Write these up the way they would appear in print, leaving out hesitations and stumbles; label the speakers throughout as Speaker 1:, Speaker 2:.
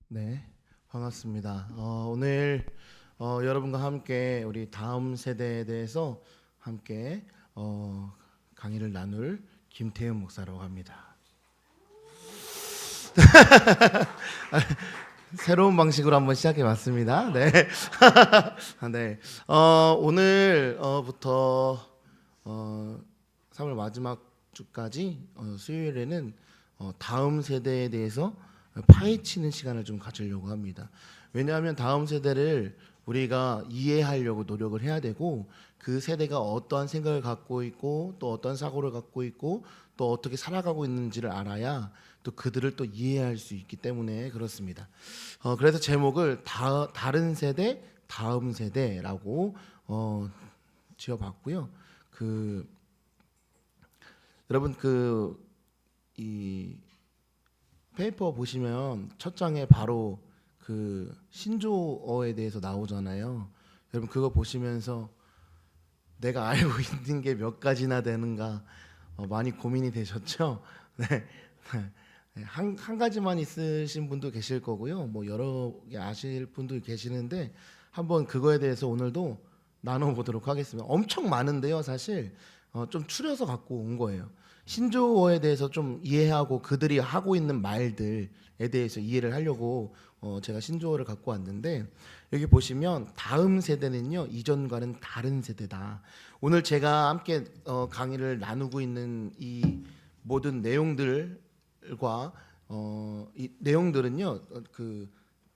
Speaker 1: 네, 반갑습니다. 오늘 여러분과 함께 우리 다음 세대에 대해서 함께 강의를 나눌 김태현 목사라고 합니다. 새로운 방식으로 한번 시작해 봤습니다. 네. 네. 오늘부터 3월 마지막 주까지 수요일에는 다음 세대에 대해서 파헤치는 시간을 좀 가지려고 합니다. 왜냐하면 다음 세대를 우리가 이해하려고 노력을 해야 되고, 그 세대가 어떠한 생각을 갖고 있고 또 어떤 사고를 갖고 있고 또 어떻게 살아가고 있는지를 알아야 또 그들을 또 이해할 수 있기 때문에 그렇습니다. 그래서 제목을 다른 세대, 다음 세대라고 지어봤고요. 여러분 이 페이퍼 보시면 첫 장에 바로 그 신조어에 대해서 나오잖아요. 여러분 그거 보시면서 내가 알고 있는 게 몇 가지나 되는가 많이 고민이 되셨죠? 네. 한 가지만 있으신 분도 계실 거고요. 뭐 여러 개 아실 분도 계시는데 한번 그거에 대해서 오늘도 나눠보도록 하겠습니다. 엄청 많은데요, 사실 좀 추려서 갖고 온 거예요. 신조어에 대해서 좀 이해하고 그들이 하고 있는 말들에 대해서 이해를 하려고 제가 신조어를 갖고 왔는데, 여기 보시면 다음 세대는요 이전과는 다른 세대다. 오늘 제가 함께 강의를 나누고 있는 이 모든 내용들과 이 내용들은요 그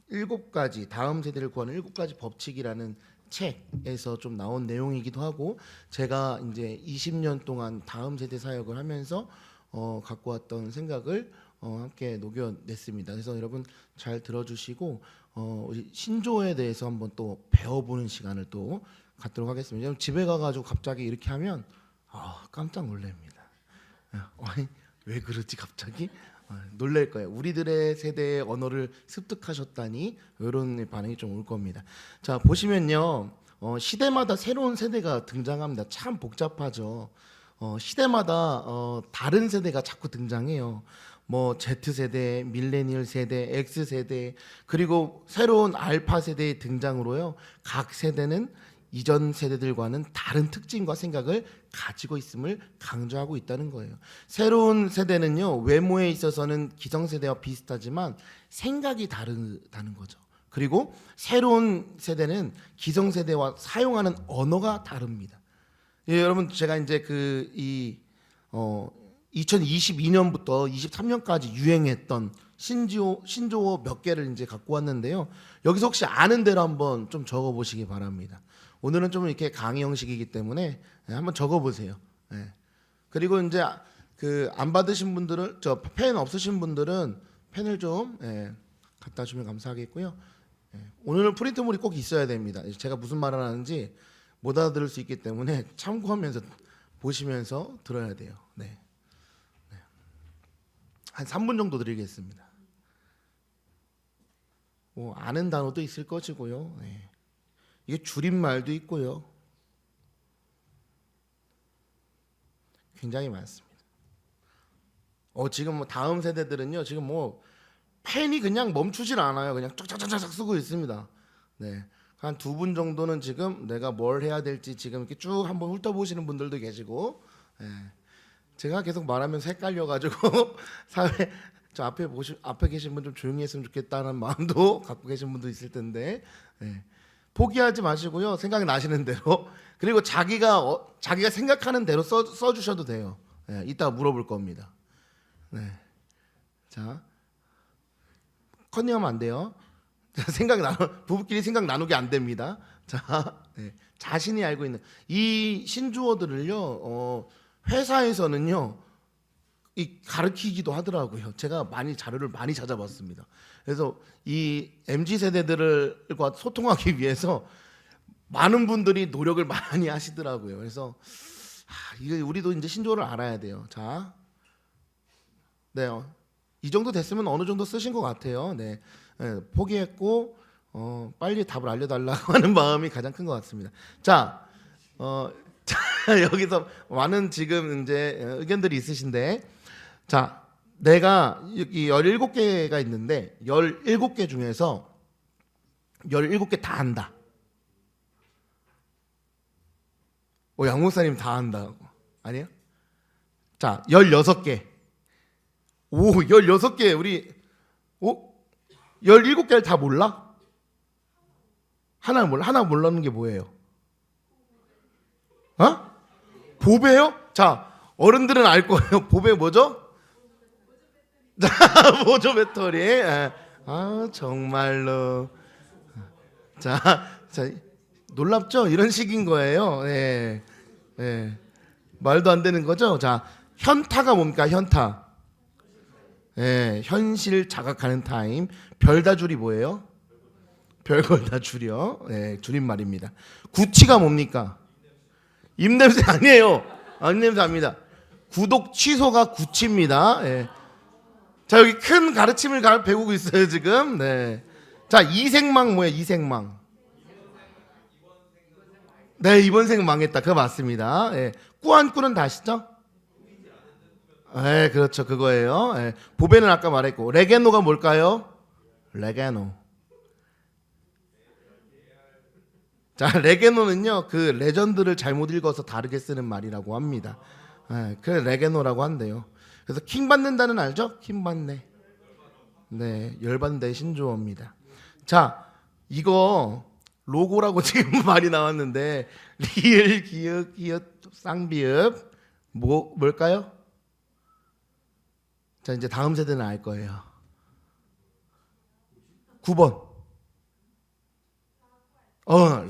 Speaker 1: 7가지 다음 세대를 구하는 7가지 법칙이라는 책에서 좀 나온 내용이기도 하고, 제가 이제 20년 동안 다음 세대 사역을 하면서 갖고 왔던 생각을 함께 녹여냈습니다. 그래서 여러분 잘 들어주시고 우리 신조어에 대해서 한번 또 배워보는 시간을 또 갖도록 하겠습니다. 여러분 집에 가가지고 갑자기 이렇게 하면 깜짝 놀랍니다. 아니, 왜 그러지 갑자기? 놀랄 거예요. 우리들의 세대의 언어를 습득하셨다니 이런 반응이 좀 올 겁니다. 자 보시면요 시대마다 새로운 세대가 등장합니다. 참 복잡하죠. 시대마다 다른 세대가 자꾸 등장해요. 뭐 Z세대, 밀레니얼 세대, X세대, 그리고 새로운 알파 세대의 등장으로요 각 세대는 이전 세대들과는 다른 특징과 생각을 가지고 있음을 강조하고 있다는 거예요. 새로운 세대는요 외모에 있어서는 기성세대와 비슷하지만 생각이 다르다는 거죠. 그리고 새로운 세대는 기성세대와 사용하는 언어가 다릅니다. 여러분 제가 이제 2022년부터 23년까지 유행했던 신조어 몇 개를 이제 갖고 왔는데요. 여기서 혹시 아는 대로 한번 좀 적어 보시기 바랍니다. 오늘은 좀 이렇게 강의 형식이기 때문에 한번 적어 보세요. 그리고 이제 안 받으신 분들은, 저 펜 없으신 분들은 펜을 좀 갖다 주면 감사하겠고요. 오늘은 프린트물이 꼭 있어야 됩니다. 제가 무슨 말을 하는지 못 알아들을 수 있기 때문에 참고하면서 보시면서 들어야 돼요. 네. 한 3분 정도 드리겠습니다. 아는 단어도 있을 것이고요. 이게 줄임말도 있고요. 굉장히 많습니다. 지금 뭐 다음 세대들은요 지금 뭐 펜이 그냥 멈추질 않아요. 그냥 쫙쫙쫙쫙 쓰고 있습니다. 네. 한 2분 정도는 지금 내가 뭘 해야 될지 지금 이렇게 쭉 한번 훑어보시는 분들도 계시고, 제가 계속 말하면서 헷갈려가지고 사회 저 앞에 계신 분 좀 조용히 했으면 좋겠다는 마음도 갖고 계신 분도 있을 텐데, 포기하지 마시고요. 생각이 나시는 대로, 그리고 자기가 생각하는 대로 써주셔도 돼요. 이따 물어볼 겁니다. 자, 컨닝하면 안 돼요. 부부끼리 생각 나누기 안 됩니다. 자, 자신이 알고 있는 이 신조어들을요 회사에서는요 가르치기도 하더라고요. 제가 자료를 많이 찾아봤습니다. 그래서 이 MZ 세대들과 소통하기 위해서 많은 분들이 노력을 많이 하시더라고요. 그래서 이거 우리도 이제 신조어를 알아야 돼요. 자, 이 정도 됐으면 어느 정도 쓰신 것 같아요. 포기했고 빨리 답을 알려달라고 하는 마음이 가장 큰 것 같습니다. 자, 여기서 많은 지금 이제 의견들이 있으신데, 자, 내가 여기 17개가 있는데 17개 중에서 17개 다 한다. 양 목사님 다 한다고. 아니요? 자, 16개. 16개 우리 17개를 다 몰라? 하나 몰라? 하나 몰라는 게 뭐예요? 보배요? 자, 어른들은 알 거예요. 보배 뭐죠? 보조 배터리. 정말로. 자, 놀랍죠? 이런 식인 거예요. 예. 말도 안 되는 거죠? 자, 현타가 뭡니까? 현타. 예, 현실 자각하는 타임. 별다줄이 뭐예요? 별걸 다 줄여. 예, 줄임말입니다. 구치가 뭡니까? 입냄새 아니에요. 입냄새 아닙니다. 구독 취소가 구치입니다. 예. 자, 여기 큰 가르침을 배우고 있어요 지금. 네. 자, 이생망 뭐예요? 이생망. 네, 이번 생 망했다. 그거 맞습니다. 예. 꾸안꾸는 다 아시죠? 네, 그렇죠. 그거예요. 예. 보배는 아까 말했고. 레게노가 뭘까요? 레게노. 자, 레게노는요, 그 레전드를 잘못 읽어서 다르게 쓰는 말이라고 합니다. 예, 그래 레게노라고 한대요. 그래서 킹 받는다는 알죠? 킹 받네. 네, 열반대 신조어입니다. 자, 이거 로고라고 지금 말이 나왔는데 리을 기역 기역 쌍비읍 뭘까요? 자, 이제 다음 세대는 알 거예요. 9번.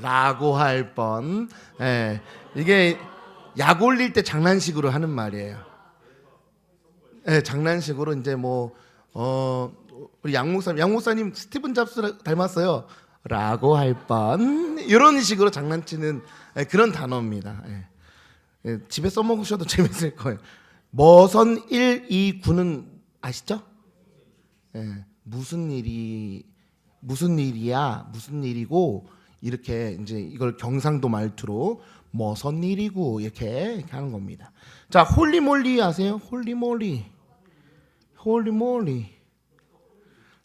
Speaker 1: 라고 할 뻔. 예, 이게 약 올릴 때 장난식으로 하는 말이에요. 예, 장난식으로 이제 우리 양 목사님 스티븐 잡스 닮았어요. 라고 할 뻔. 이런 식으로 장난치는 그런 단어입니다. 예, 집에 써먹으셔도 재밌을 거예요. 머선 1, 2, 9는 아시죠? 예, 무슨 일이야, 무슨 일이고 이렇게 이제 이걸 경상도 말투로 머선 일이고 이렇게 하는 겁니다. 자, 홀리몰리 아세요? 홀리몰리.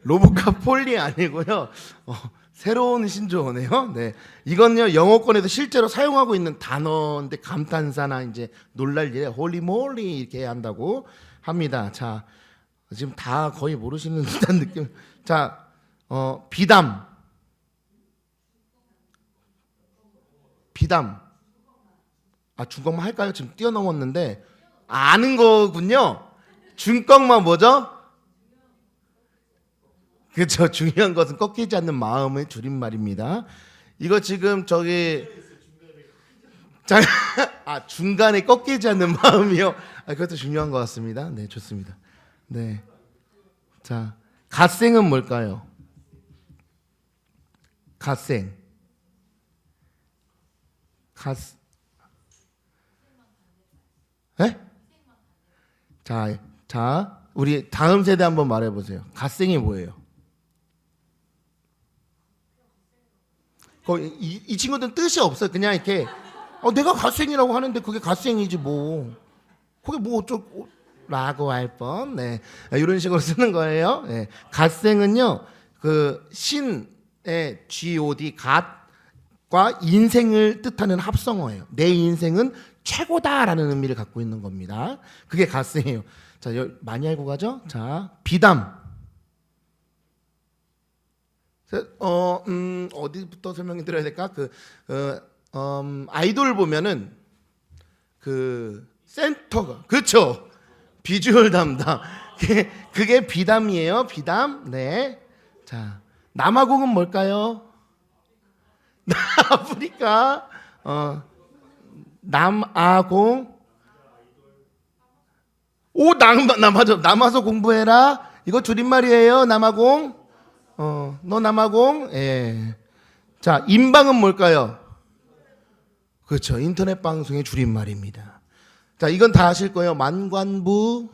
Speaker 1: 로브캅 폴리 아니고요. 새로운 신조어네요. 네, 이건요 영어권에서 실제로 사용하고 있는 단어인데 감탄사나 이제 놀랄 일에 홀리몰리 이렇게 한다고 합니다. 자, 지금 다 거의 모르시는 듯한 느낌. 자, 비담. 중꺽만 할까요? 지금 뛰어넘었는데 아는 거군요. 중꺽만 뭐죠? 그렇죠. 중요한 것은 꺾이지 않는 마음의 줄임말입니다. 이거 지금 중간에 꺾이지 않는 마음이요. 그것도 중요한 것 같습니다. 네, 좋습니다. 네, 자, 갓생은 뭘까요? 갓생. 네? 자, 우리 다음 세대 한번 말해보세요. 갓생이 뭐예요? 이 친구들은 뜻이 없어요. 그냥 이렇게 내가 갓생이라고 하는데 그게 갓생이지 뭐. 그게 뭐 어쩌고 라고 할 뻔. 네, 이런 식으로 쓰는 거예요. 네. 갓생은요, 그 신의 God 갓과 인생을 뜻하는 합성어예요. 내 인생은 최고다라는 의미를 갖고 있는 겁니다. 그게 갓생이에요. 자, 많이 알고 가죠? 자, 비담. 어디부터 설명해 드려야 될까? 아이돌 보면은 그 센터가, 그렇죠? 비주얼 담당. 그게 비담이에요. 비담. 네. 자, 남아공은 뭘까요? 아프리카. 남아공. 맞아. 남아서 공부해라. 이거 줄임말이에요. 남아공. 너 남아공. 예. 자, 인방은 뭘까요? 그렇죠. 인터넷 방송의 줄임말입니다. 자, 이건 다 아실 거예요. 만관부.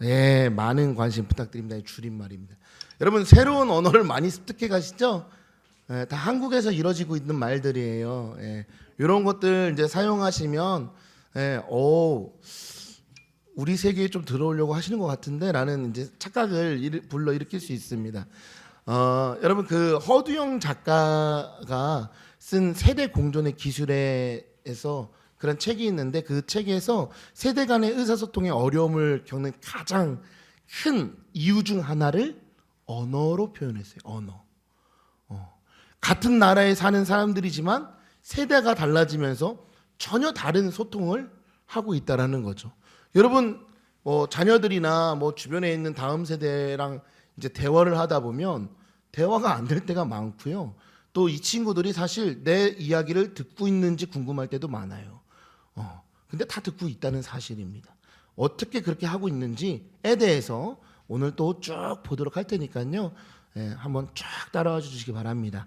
Speaker 1: 예, 많은 관심 부탁드립니다. 줄임말입니다. 여러분, 새로운 언어를 많이 습득해 가시죠? 예, 다 한국에서 이루어지고 있는 말들이에요. 예, 이런 것들 이제 사용하시면 우리 세계에 좀 들어오려고 하시는 것 같은데라는 이제 착각을 불러일으킬 수 있습니다. 여러분 그 허두영 작가가 쓴 세대 공존의 기술에서 그런 책이 있는데 그 책에서 세대 간의 의사소통의 어려움을 겪는 가장 큰 이유 중 하나를 언어로 표현했어요. 언어. 같은 나라에 사는 사람들이지만 세대가 달라지면서 전혀 다른 소통을 하고 있다라는 거죠. 여러분 자녀들이나 주변에 있는 다음 세대랑 이제 대화를 하다 보면 대화가 안 될 때가 많고요. 또 이 친구들이 사실 내 이야기를 듣고 있는지 궁금할 때도 많아요. 근데 다 듣고 있다는 사실입니다. 어떻게 그렇게 하고 있는지에 대해서 오늘 또 쭉 보도록 할 테니까요. 한번 쫙 따라와 주시기 바랍니다.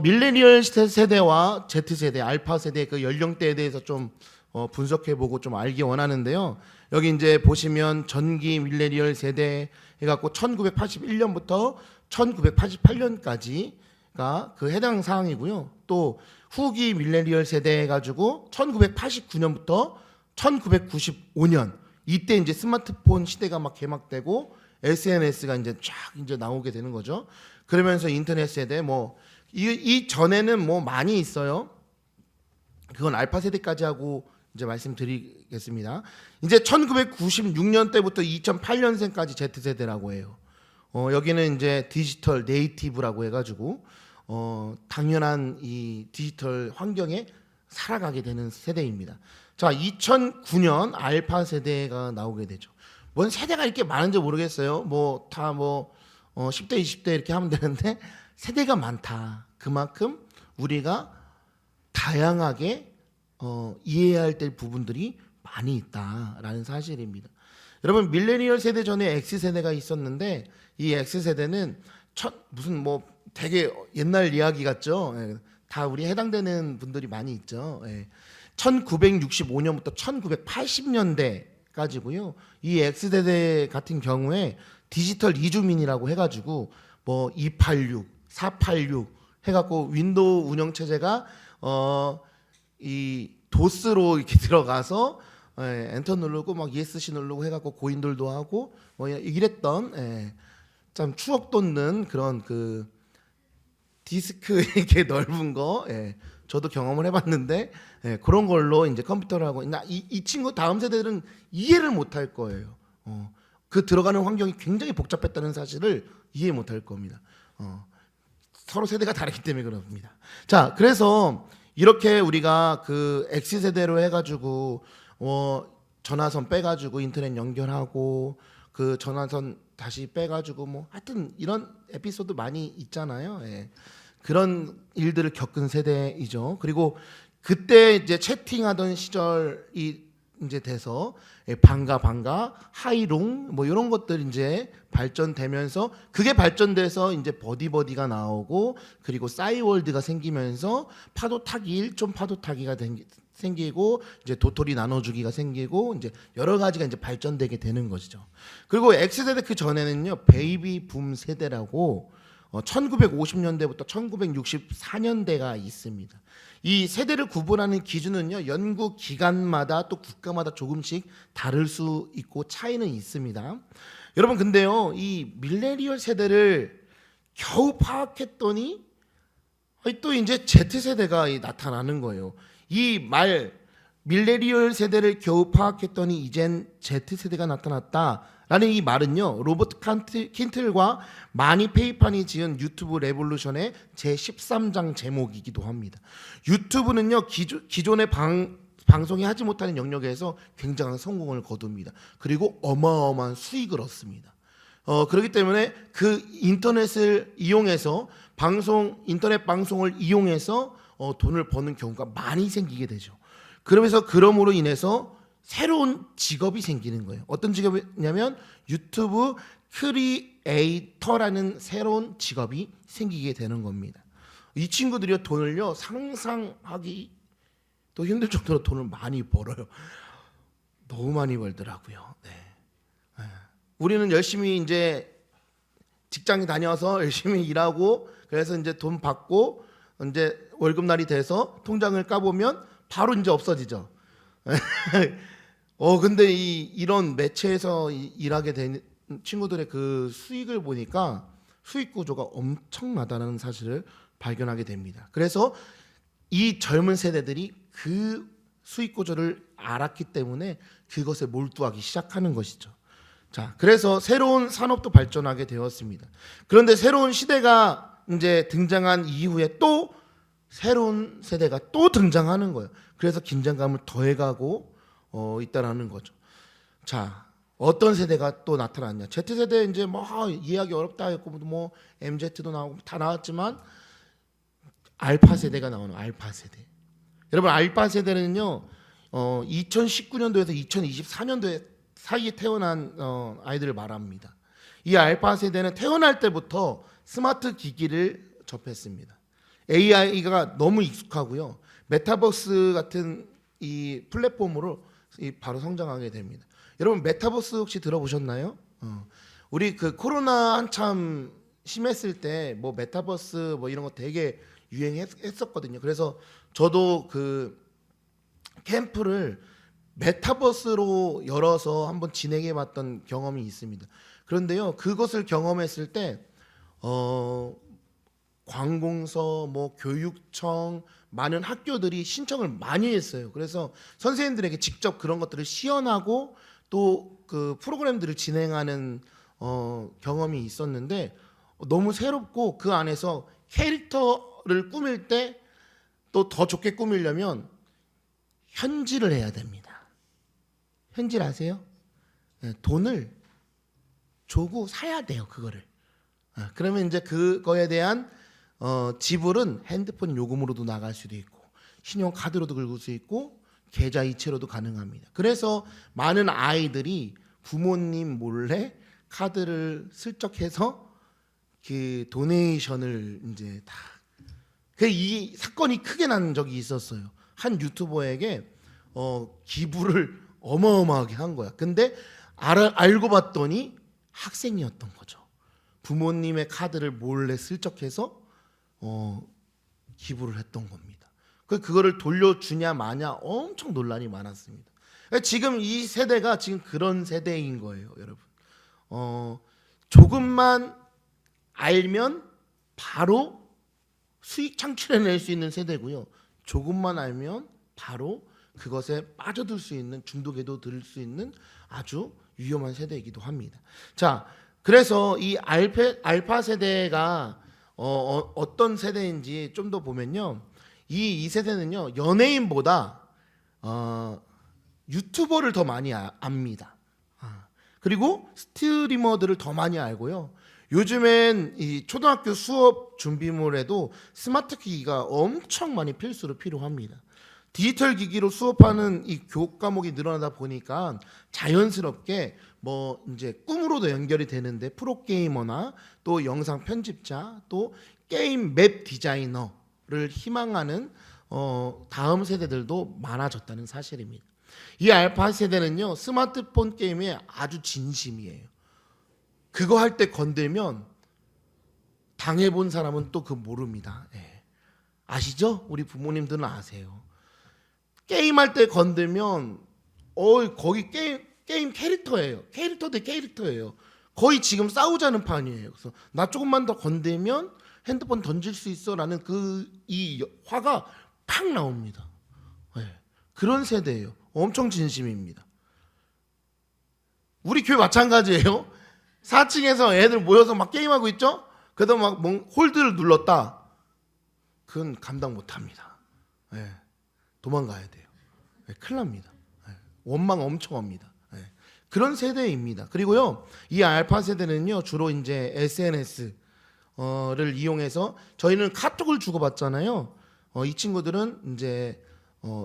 Speaker 1: 밀레니얼 세대와 Z세대, 알파 세대 그 연령대에 대해서 좀 분석해보고 좀 알기 원하는데요. 여기 이제 보시면 전기 밀레니얼 세대 해갖고 1981년부터 1988년까지가 그 해당 사항이고요. 또 후기 밀레니얼 세대 해가지고 1989년부터 1995년 이때 이제 스마트폰 시대가 막 개막되고 SNS가 이제 쫙 이제 나오게 되는 거죠. 그러면서 인터넷 세대 이 전에는 많이 있어요. 그건 알파 세대까지 하고 이제 말씀드리겠습니다. 이제 1996년 때부터 2008년생까지 Z 세대라고 해요. 여기는 이제 디지털 네이티브라고 해가지고 당연한 이 디지털 환경에 살아가게 되는 세대입니다. 자, 2009년 알파 세대가 나오게 되죠. 뭔 세대가 이렇게 많은지 모르겠어요. 10대, 20대 이렇게 하면 되는데 세대가 많다. 그만큼 우리가 다양하게 이해해야 할 부분들이 많이 있다라는 사실입니다. 여러분 밀레니얼 세대 전에 X세대가 있었는데 이 X세대는 무슨 되게 옛날 이야기 같죠. 다 우리 해당되는 분들이 많이 있죠. 1965년부터 1980년대까지고요. 이 X세대 같은 경우에 디지털 이주민이라고 해가지고 286, 486 해갖고 윈도우 운영체제가 이 도스로 이렇게 들어가서 엔터 누르고 막 ESC 누르고 해갖고 고인돌도 하고 이랬던 참 추억 돋는 그런 그 디스크 이렇게 넓은 거 저도 경험을 해봤는데 그런 걸로 이제 컴퓨터를 하고 이 친구 다음 세대들은 이해를 못할 거예요. 그 들어가는 환경이 굉장히 복잡했다는 사실을 이해 못할 겁니다. 서로 세대가 다르기 때문에 그렇습니다. 자, 그래서 이렇게 우리가 그 X 세대로 해가지고 전화선 빼가지고 인터넷 연결하고 그 전화선 다시 빼가지고 하여튼 이런 에피소드 많이 있잖아요. 그런 일들을 겪은 세대이죠. 그리고 그때 이제 채팅하던 시절이 이제 돼서 반가 하이롱 이런 것들 이제 발전되면서 그게 발전돼서 이제 버디가 나오고 그리고 싸이월드가 생기면서 파도 타기 1점 파도 타기가 생기고 이제 도토리 나눠주기가 생기고 이제 여러 가지가 이제 발전되게 되는 것이죠. 그리고 X세대 그 전에는요 베이비 붐 세대라고 1950년대부터 1964년대가 있습니다. 이 세대를 구분하는 기준은요 연구 기관마다 또 국가마다 조금씩 다를 수 있고 차이는 있습니다. 여러분 근데요 이 밀레니얼 세대를 겨우 파악했더니 또 이제 Z세대가 나타나는 거예요. 이 밀레니얼 세대를 겨우 파악했더니 이젠 Z세대가 나타났다라는 이 말은요 로버트 킨틀과 마니 페이판이 지은 유튜브 레볼루션의 제13장 제목이기도 합니다. 유튜브는요 기존의 방송이 하지 못하는 영역에서 굉장한 성공을 거둡니다. 그리고 어마어마한 수익을 얻습니다. 그렇기 때문에 그 인터넷을 이용해서 인터넷 방송을 이용해서 돈을 버는 경우가 많이 생기게 되죠. 그러므로 인해서 새로운 직업이 생기는 거예요. 어떤 직업이냐면 유튜브 크리에이터라는 새로운 직업이 생기게 되는 겁니다. 이 친구들이 돈을요 상상하기 또 힘들 정도로 돈을 많이 벌어요. 너무 많이 벌더라고요. 우리는 열심히 이제 직장에 다녀서 열심히 일하고 그래서 이제 돈 받고 이제 월급날이 돼서 통장을 까보면 바로 이제 없어지죠. 근데 이런 매체에서 일하게 된 친구들의 그 수익을 보니까 수익 구조가 엄청나다는 사실을 발견하게 됩니다. 그래서 이 젊은 세대들이 그 수익 구조를 알았기 때문에 그것에 몰두하기 시작하는 것이죠. 자, 그래서 새로운 산업도 발전하게 되었습니다. 그런데 새로운 시대가 이제 등장한 이후에 또 새로운 세대가 또 등장하는 거예요. 그래서 긴장감을 더해가고 있다라는 거죠. 자, 어떤 세대가 또 나타났냐? Z세대 이제 뭐 이해하기 어렵다 했고 뭐 MZ도 나오고 다 나왔지만 알파 세대가 나오는 알파 세대. 여러분 알파 세대는요 2019년도에서 2024년도에 사이에 태어난 아이들을 말합니다. 이 알파 세대는 태어날 때부터 스마트 기기를 접했습니다. AI가 너무 익숙하고요. 메타버스 같은 이 플랫폼으로 바로 성장하게 됩니다. 여러분 메타버스 혹시 들어보셨나요? 우리 그 코로나 한참 심했을 때 뭐 메타버스 뭐 이런 거 되게 유행했었거든요. 그래서 저도 그 캠프를 메타버스로 열어서 한번 진행해봤던 경험이 있습니다. 그런데요, 그것을 경험했을 때 관공서, 뭐 교육청, 많은 학교들이 신청을 많이 했어요. 그래서 선생님들에게 직접 그런 것들을 시연하고 또 그 프로그램들을 진행하는 경험이 있었는데 너무 새롭고 그 안에서 캐릭터를 꾸밀 때 또 더 좋게 꾸미려면 현질을 해야 됩니다. 현질 아세요? 돈을 주고 사야 돼요, 그거를. 그러면 이제 그거에 대한 지불은 핸드폰 요금으로도 나갈 수도 있고 신용카드로도 긁을 수 있고 계좌 이체로도 가능합니다. 그래서 많은 아이들이 부모님 몰래 카드를 슬쩍 해서 그 도네이션을 이제 다. 이 사건이 크게 난 적이 있었어요. 한 유튜버에게 기부를 어마어마하게 한 거야. 근데 알고 봤더니 학생이었던 거죠. 부모님의 카드를 몰래 슬쩍해서 기부를 했던 겁니다. 그거를 돌려주냐 마냐 엄청 논란이 많았습니다. 지금 이 세대가 지금 그런 세대인 거예요, 여러분. 조금만 알면 바로 수익 창출해낼 수 있는 세대고요. 조금만 알면 바로 그것에 빠져들 수 있는, 중독에도 들 수 있는 아주 위험한 세대이기도 합니다. 자, 그래서 이 알파 세대가 어떤 세대인지 좀 더 보면요, 이 세대는요 연예인보다 유튜버를 더 많이 압니다. 그리고 스트리머들을 더 많이 알고요. 요즘엔 이 초등학교 수업 준비물에도 스마트 기기가 엄청 많이 필수로 필요합니다. 디지털 기기로 수업하는 이 교육 과목이 늘어나다 보니까 자연스럽게 뭐 이제 꿈으로도 연결이 되는데 프로게이머나 또 영상 편집자 또 게임 맵 디자이너를 희망하는 다음 세대들도 많아졌다는 사실입니다. 이 알파 세대는요 스마트폰 게임에 아주 진심이에요. 그거 할 때 건들면 당해본 사람은 또 그 모릅니다. 아시죠? 우리 부모님들은 아세요. 게임할 때 건들면 거기 게임 캐릭터예요. 캐릭터 대 캐릭터예요. 거의 지금 싸우자는 판이에요. 그래서 나 조금만 더 건들면 핸드폰 던질 수 있어라는 이 화가 팍 나옵니다. 그런 세대예요. 엄청 진심입니다. 우리 교회 마찬가지예요. 4층에서 애들 모여서 막 게임하고 있죠? 그러다 막 홀드를 눌렀다. 그건 감당 못합니다. 도망가야 돼요. 큰일 납니다. 원망 엄청 합니다. 그런 세대입니다. 그리고요, 이 알파 세대는요 주로 이제 SNS를 이용해서 저희는 카톡을 주고받잖아요. 이 친구들은 이제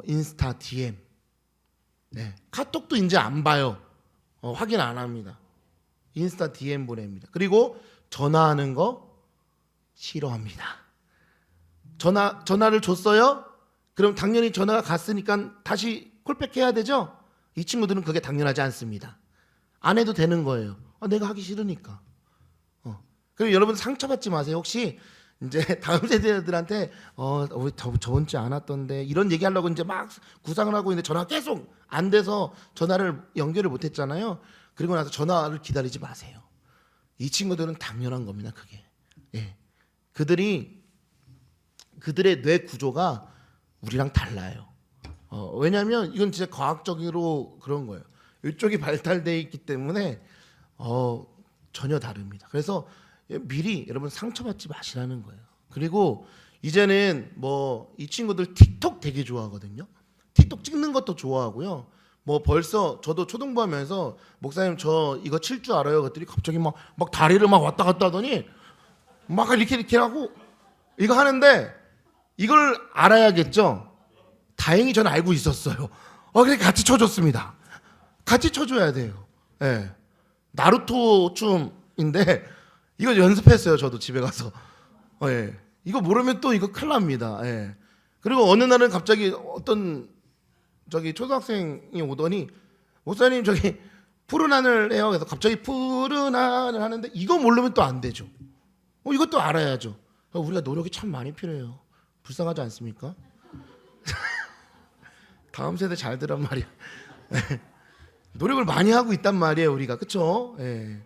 Speaker 1: 인스타 DM, 카톡도 이제 안 봐요. 확인 안 합니다. 인스타 DM 보냅니다. 그리고 전화하는 거 싫어합니다. 전화를 줬어요? 그럼 당연히 전화가 갔으니까 다시 콜백해야 되죠? 이 친구들은 그게 당연하지 않습니다. 안 해도 되는 거예요. 내가 하기 싫으니까. 그리고 여러분 상처받지 마세요. 혹시 이제 다음 세대들한테 우리 저번 주에 안 왔던데 이런 얘기하려고 이제 막 구상을 하고 있는데 전화가 계속 안 돼서 전화를 연결을 못 했잖아요. 그리고 나서 전화를 기다리지 마세요. 이 친구들은 당연한 겁니다. 그게. 예. 그들의 뇌 구조가 우리랑 달라요. 왜냐하면 이건 진짜 과학적으로 그런 거예요. 이쪽이 발달돼 있기 때문에 전혀 다릅니다. 그래서 미리 여러분 상처받지 마시라는 거예요. 그리고 이제는 뭐 이 친구들 틱톡 되게 좋아하거든요. 틱톡 찍는 것도 좋아하고요. 뭐 벌써 저도 초등부 하면서 목사님 저 이거 칠 줄 알아요. 그랬더니 갑자기 막 다리를 막 왔다 갔다 하더니 막 이렇게 하고 이거 하는데 이걸 알아야겠죠. 다행히 저는 알고 있었어요. 그래 같이 쳐줬습니다. 같이 쳐줘야 돼요. 예. 나루토 춤인데 이거 연습했어요. 저도 집에 가서. 예. 이거 모르면 또 이거 큰일 납니다. 예. 그리고 어느 날은 갑자기 어떤 초등학생이 오더니 목사님 저기 푸른 하늘 해요. 그래서 갑자기 푸른 하늘 하는데 이거 모르면 또 안 되죠. 이것도 알아야죠. 우리가 노력이 참 많이 필요해요. 불쌍하지 않습니까? 다음 세대 잘 들란 말이야. 노력을 많이 하고 있단 말이에요. 우리가 그렇죠? 예.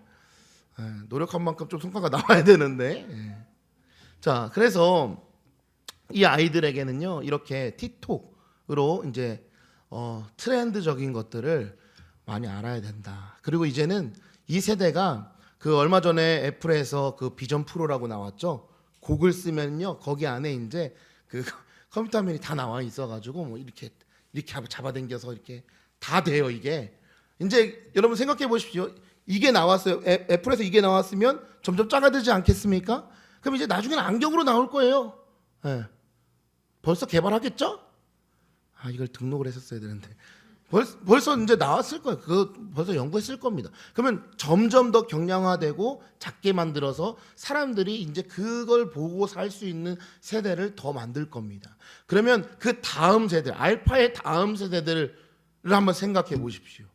Speaker 1: 노력한 만큼 좀 성과가 나와야 되는데. 예. 자, 그래서 이 아이들에게는요 이렇게 틱톡으로 이제 트렌드적인 것들을 많이 알아야 된다. 그리고 이제는 이 세대가 그 얼마 전에 애플에서 그 비전 프로라고 나왔죠. 곡을 쓰면요 거기 안에 이제 그 컴퓨터 화면이 다 나와 있어가지고 뭐 이렇게 잡아당겨서 이렇게 다 돼요. 이게 이제 여러분 생각해 보십시오. 이게 나왔어요. 애플에서 이게 나왔으면 점점 작아지지 않겠습니까? 그럼 이제 나중에는 안경으로 나올 거예요. 네. 벌써 개발하겠죠? 이걸 등록을 했었어야 되는데 벌써 이제 나왔을 거예요. 그거 벌써 연구했을 겁니다. 그러면 점점 더 경량화되고 작게 만들어서 사람들이 이제 그걸 보고 살 수 있는 세대를 더 만들 겁니다. 그러면 그 다음 세대, 알파의 다음 세대들을 한번 생각해 보십시오.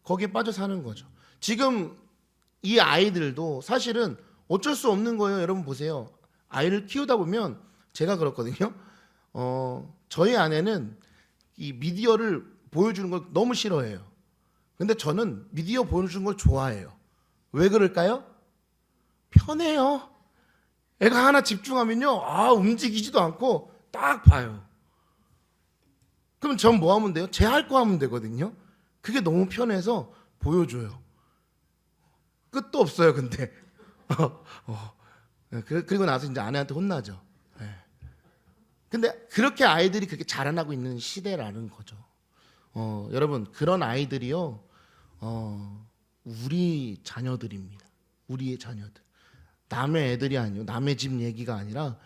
Speaker 1: 거기에 빠져 사는 거죠. 지금 이 아이들도 사실은 어쩔 수 없는 거예요. 여러분 보세요. 아이를 키우다 보면 제가 그렇거든요. 저희 아내는 이 미디어를 보여주는 걸 너무 싫어해요. 근데 저는 미디어 보여주는 걸 좋아해요. 왜 그럴까요? 편해요. 애가 하나 집중하면요, 움직이지도 않고 딱 봐요. 그럼 전 뭐 하면 돼요? 제 할 거 하면 되거든요. 그게 너무 편해서 보여줘요. 끝도 없어요. 근데 그리고 나서 이제 아내한테 혼나죠. 근데 그렇게 아이들이 그렇게 자라나고 있는 시대라는 거죠. 여러분 그런 아이들이요 우리 자녀들입니다. 우리의 자녀들. 남의 애들이 아니요 남의 집 얘기가 아니라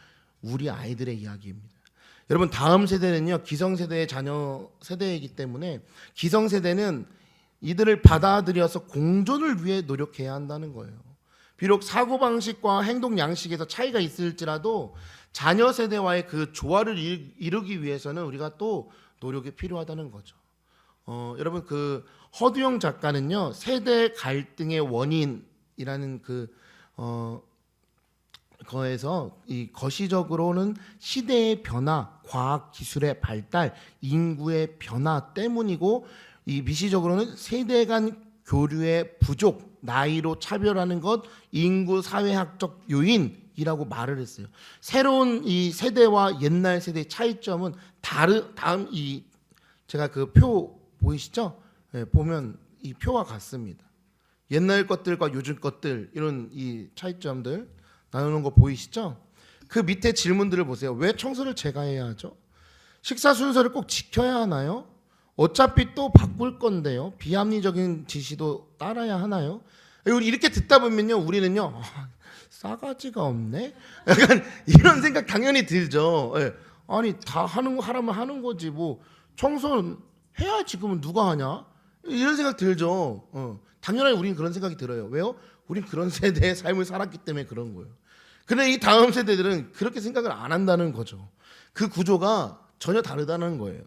Speaker 1: 우리 아이들의 이야기입니다. 여러분 다음 세대는요 기성세대의 자녀 세대이기 때문에 기성세대는 이들을 받아들여서 공존을 위해 노력해야 한다는 거예요. 비록 사고방식과 행동 양식에서 차이가 있을지라도 자녀 세대와의 그 조화를 이루기 위해서는 우리가 또 노력이 필요하다는 거죠. 여러분 그 허두영 작가는요 세대 갈등의 원인이라는 거에서 이 거시적으로는 시대의 변화, 과학 기술의 발달, 인구의 변화 때문이고 이 미시적으로는 세대 간 교류의 부족, 나이로 차별하는 것, 인구 사회학적 요인이라고 말을 했어요. 새로운 이 세대와 옛날 세대의 차이점은 다음 이 제가 그 표 보이시죠? 네, 보면 이 표와 같습니다. 옛날 것들과 요즘 것들 이런 이 차이점들 나누는 거 보이시죠? 그 밑에 질문들을 보세요. 왜 청소를 제가 해야 하죠? 식사 순서를 꼭 지켜야 하나요? 어차피 또 바꿀 건데요. 비합리적인 지시도 따라야 하나요? 이렇게 듣다 보면요, 우리는요, 싸가지가 없네. 약간 이런 생각 당연히 들죠. 예. 아니 다 하라면 하는 거지 뭐 청소는 해야지 그러면 누가 하냐? 이런 생각 들죠. 당연히 우리는 그런 생각이 들어요. 왜요? 우린 그런 세대의 삶을 살았기 때문에 그런 거예요. 근데 이 다음 세대들은 그렇게 생각을 안 한다는 거죠. 그 구조가 전혀 다르다는 거예요.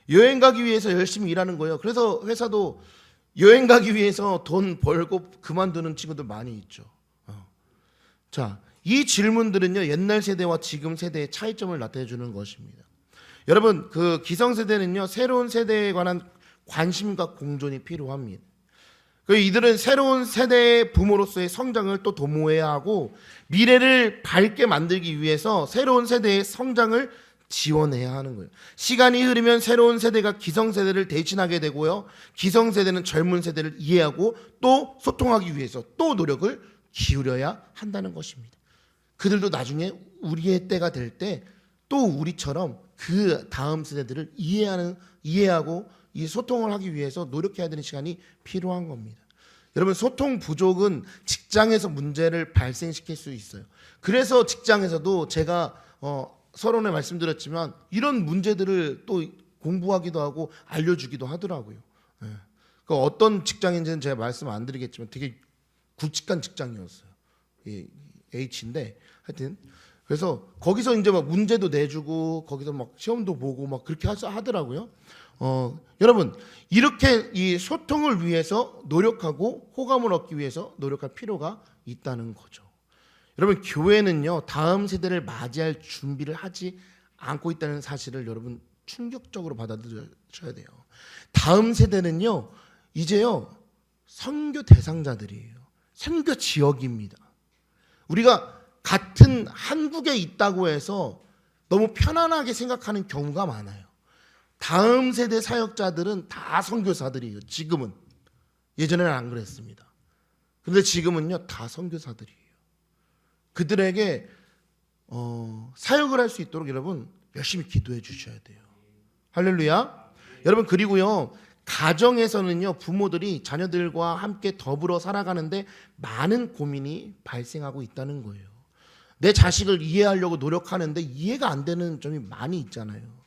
Speaker 1: 여행 가기 위해서 열심히 일하는 거예요. 그래서 회사도 여행 가기 위해서 돈 벌고 그만두는 친구들 많이 있죠. 자, 이 질문들은요, 옛날 세대와 지금 세대의 차이점을 나타내 주는 것입니다. 여러분, 그 기성세대는요, 새로운 세대에 관한 관심과 공존이 필요합니다. 그 이들은 새로운 세대의 부모로서의 성장을 또 도모해야 하고, 미래를 밝게 만들기 위해서 새로운 세대의 성장을 지원해야 하는 거예요. 시간이 흐르면 새로운 세대가 기성세대를 대신하게 되고요, 기성세대는 젊은 세대를 이해하고 또 소통하기 위해서 또 노력을 기울여야 한다는 것입니다. 그들도 나중에 우리의 때가 될 때 또 우리처럼 그 다음 세대들을 이해하고 이 소통을 하기 위해서 노력해야 되는 시간이 필요한 겁니다. 여러분, 소통 부족은 직장에서 문제를 발생시킬 수 있어요. 그래서 직장에서도 제가 서론에 말씀드렸지만 이런 문제들을 또 공부하기도 하고 알려주기도 하더라고요. 그 어떤 직장인지는 제가 말씀 안 드리겠지만 되게 굵직한 직장이었어요. H인데 하여튼 그래서 거기서 이제 막 문제도 내주고 거기서 막 시험도 보고 막 그렇게 하더라고요. 여러분, 이렇게 이 소통을 위해서 노력하고 호감을 얻기 위해서 노력할 필요가 있다는 거죠. 여러분, 교회는요, 다음 세대를 맞이할 준비를 하지 않고 있다는 사실을 여러분 충격적으로 받아들여야 돼요. 다음 세대는요, 이제요, 선교 대상자들이에요. 선교 지역입니다. 우리가 같은 한국에 있다고 해서 너무 편안하게 생각하는 경우가 많아요. 다음 세대 사역자들은 다 선교사들이에요. 지금은. 예전에는 안 그랬습니다. 그런데 지금은요, 다 선교사들이에요. 그들에게 사역을 할 수 있도록 여러분 열심히 기도해 주셔야 돼요. 할렐루야. 여러분, 그리고요, 가정에서는요, 부모들이 자녀들과 함께 더불어 살아가는데 많은 고민이 발생하고 있다는 거예요. 내 자식을 이해하려고 노력하는데 이해가 안 되는 점이 많이 있잖아요.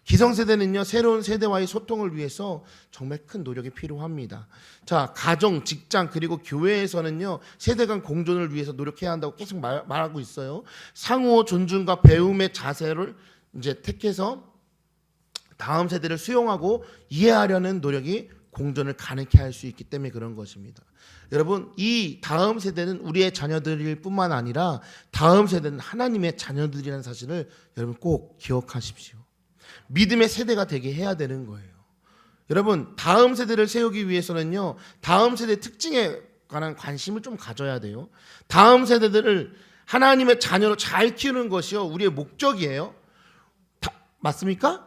Speaker 1: 기성세대는요, 새로운 세대와의 소통을 위해서 정말 큰 노력이 필요합니다. 자, 가정, 직장, 그리고 교회에서는요, 세대 간 공존을 위해서 노력해야 한다고 계속 말하고 있어요. 상호 존중과 배움의 자세를 이제 택해서 다음 세대를 수용하고 이해하려는 노력이 공존을 가능케 할 수 있기 때문에 그런 것입니다. 여러분, 이 다음 세대는 우리의 자녀들일 뿐만 아니라 다음 세대는 하나님의 자녀들이라는 사실을 여러분 꼭 기억하십시오. 믿음의 세대가 되게 해야 되는 거예요. 여러분, 다음 세대를 세우기 위해서는요, 다음 세대 특징에 관한 관심을 좀 가져야 돼요. 다음 세대들을 하나님의 자녀로 잘 키우는 것이요, 우리의 목적이에요. 맞습니까?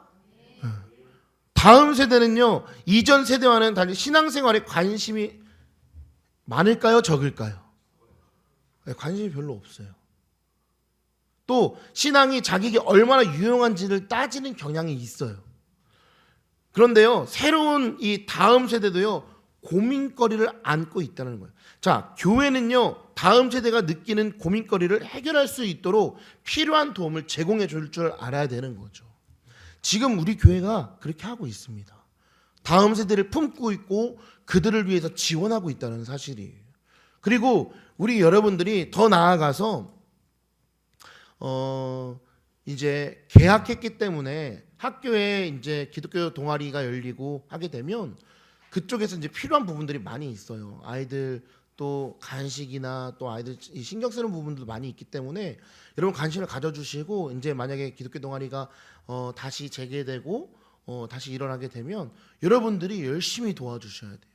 Speaker 1: 다음 세대는요, 이전 세대와는 달리 신앙생활에 관심이 많을까요? 적을까요? 관심이 별로 없어요. 또 신앙이 자기에게 얼마나 유용한지를 따지는 경향이 있어요. 그런데요, 새로운 이 다음 세대도요, 고민거리를 안고 있다는 거예요. 자, 교회는요, 다음 세대가 느끼는 고민거리를 해결할 수 있도록 필요한 도움을 제공해 줄 줄 알아야 되는 거죠. 지금 우리 교회가 그렇게 하고 있습니다. 다음 세대를 품고 있고 그들을 위해서 지원하고 있다는 사실이에요. 그리고 우리 여러분들이 더 나아가서 이제 개학했기 때문에 학교에 이제 기독교 동아리가 열리고 하게 되면 그쪽에서 이제 필요한 부분들이 많이 있어요. 아이들 또 간식이나 또 아이들 신경 쓰는 부분들도 많이 있기 때문에 여러분 관심을 가져주시고, 이제 만약에 기독교 동아리가 다시 재개되고 다시 일어나게 되면 여러분들이 열심히 도와주셔야 돼요.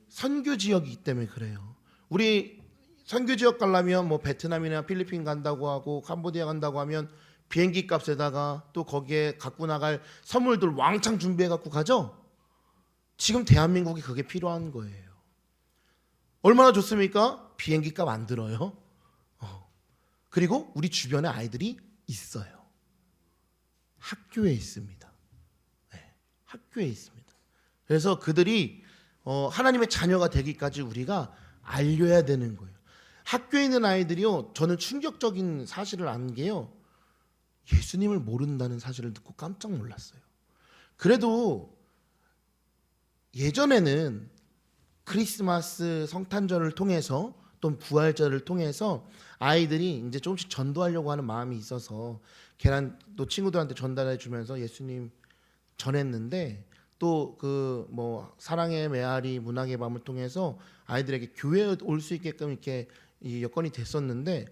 Speaker 1: 선교 지역이기 때문에 그래요. 우리 선교 지역 가려면 뭐 베트남이나 필리핀 간다고 하고 캄보디아 간다고 하면 비행기 값에다가 또 거기에 갖고 나갈 선물들 왕창 준비해 갖고 가죠. 지금 대한민국이 그게 필요한 거예요. 얼마나 좋습니까? 비행기 값 안 들어요. 그리고 우리 주변에 아이들이 있어요. 학교에 있습니다. 네, 학교에 있습니다. 그래서 그들이 하나님의 자녀가 되기까지 우리가 알려야 되는 거예요. 학교에 있는 아이들이요, 저는 충격적인 사실을 안 게요, 예수님을 모른다는 사실을 듣고 깜짝 놀랐어요. 그래도 예전에는 크리스마스 성탄절을 통해서 또 부활절을 통해서 아이들이 이제 조금씩 전도하려고 하는 마음이 있어서 계란도 친구들한테 전달해 주면서 예수님 전했는데, 또 그 뭐 사랑의 메아리 문학의 밤을 통해서 아이들에게 교회에 올 수 있게끔 이렇게 이 여건이 됐었는데,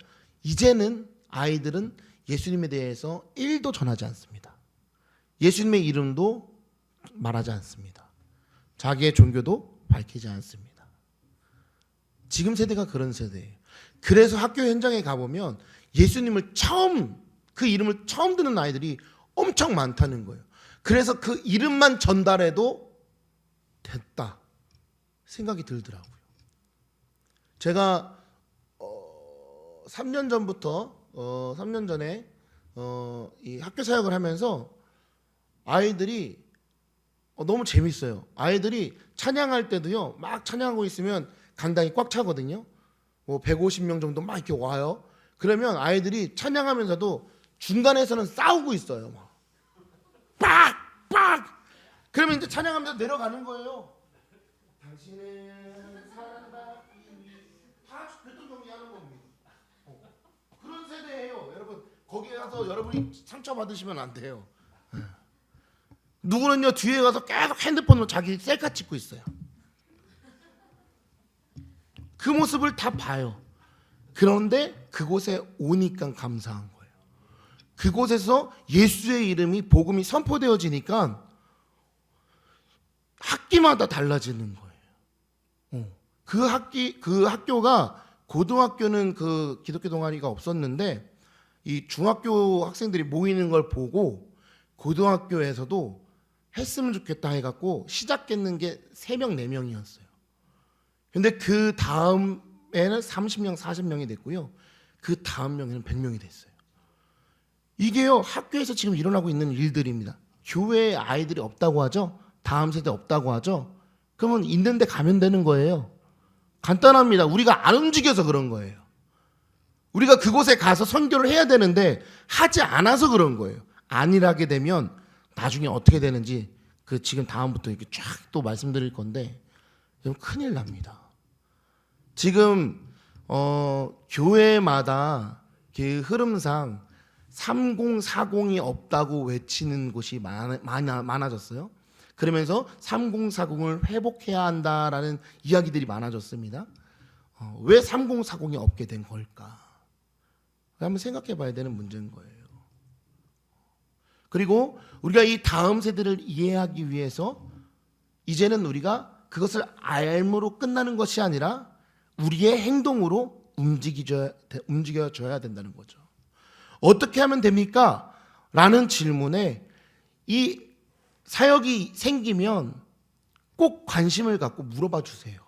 Speaker 1: 이제는 아이들은 예수님에 대해서 1도 전하지 않습니다. 예수님의 이름도 말하지 않습니다. 자기의 종교도 밝히지 않습니다. 지금 세대가 그런 세대예요. 그래서 학교 현장에 가보면 예수님을 그 이름을 처음 듣는 아이들이 엄청 많다는 거예요. 그래서 그 이름만 전달해도 됐다 생각이 들더라고요. 제가 3년 전부터 3년 전에 이 학교 사역을 하면서 아이들이 너무 재밌어요. 아이들이 찬양할 때도요, 막 찬양하고 있으면 강당이 꽉 차거든요. 뭐 150명 정도 막 이렇게 와요. 그러면 아이들이 찬양하면서도 중간에서는 싸우고 있어요. 막 빡! 그러면 이제 찬양하면서 내려가는 거예요. 당신은 사랑받기 위해 다 교통 정리하는 겁니다. 그런 세대예요. 여러분 거기에 가서 여러분이 상처받으시면 안 돼요. 누구는요 뒤에 가서 계속 핸드폰으로 자기 셀카 찍고 있어요. 그 모습을 다 봐요. 그런데 그곳에 오니까 감사한 거예요. 그곳에서 예수의 이름이 복음이 선포되어지니까 학기마다 달라지는 거예요. 그 학교가 고등학교는 그 기독교 동아리가 없었는데 이 중학교 학생들이 모이는 걸 보고 고등학교에서도 했으면 좋겠다 해갖고 시작했는 게 3명, 4명이었어요. 근데 그 다음에는 30명, 40명이 됐고요. 그 다음 명에는 100명이 됐어요. 이게요, 학교에서 지금 일어나고 있는 일들입니다. 교회에 아이들이 없다고 하죠? 다음 세대 없다고 하죠? 그러면 있는데 가면 되는 거예요. 간단합니다. 우리가 안 움직여서 그런 거예요. 우리가 그곳에 가서 선교를 해야 되는데 하지 않아서 그런 거예요. 안 일하게 되면 나중에 어떻게 되는지 그 지금 다음부터 이렇게 쫙 또 말씀드릴 건데 큰일 납니다. 지금 교회마다 그 흐름상 3040이 없다고 외치는 곳이 많아졌어요. 그러면서 3040을 회복해야 한다라는 이야기들이 많아졌습니다. 왜 3040이 없게 된 걸까? 한번 생각해 봐야 되는 문제인 거예요. 그리고 우리가 이 다음 세대를 이해하기 위해서 이제는 우리가 그것을 알므로 끝나는 것이 아니라 우리의 행동으로 움직여줘야 된다는 거죠. 어떻게 하면 됩니까? 라는 질문에 이 사역이 생기면 꼭 관심을 갖고 물어봐 주세요.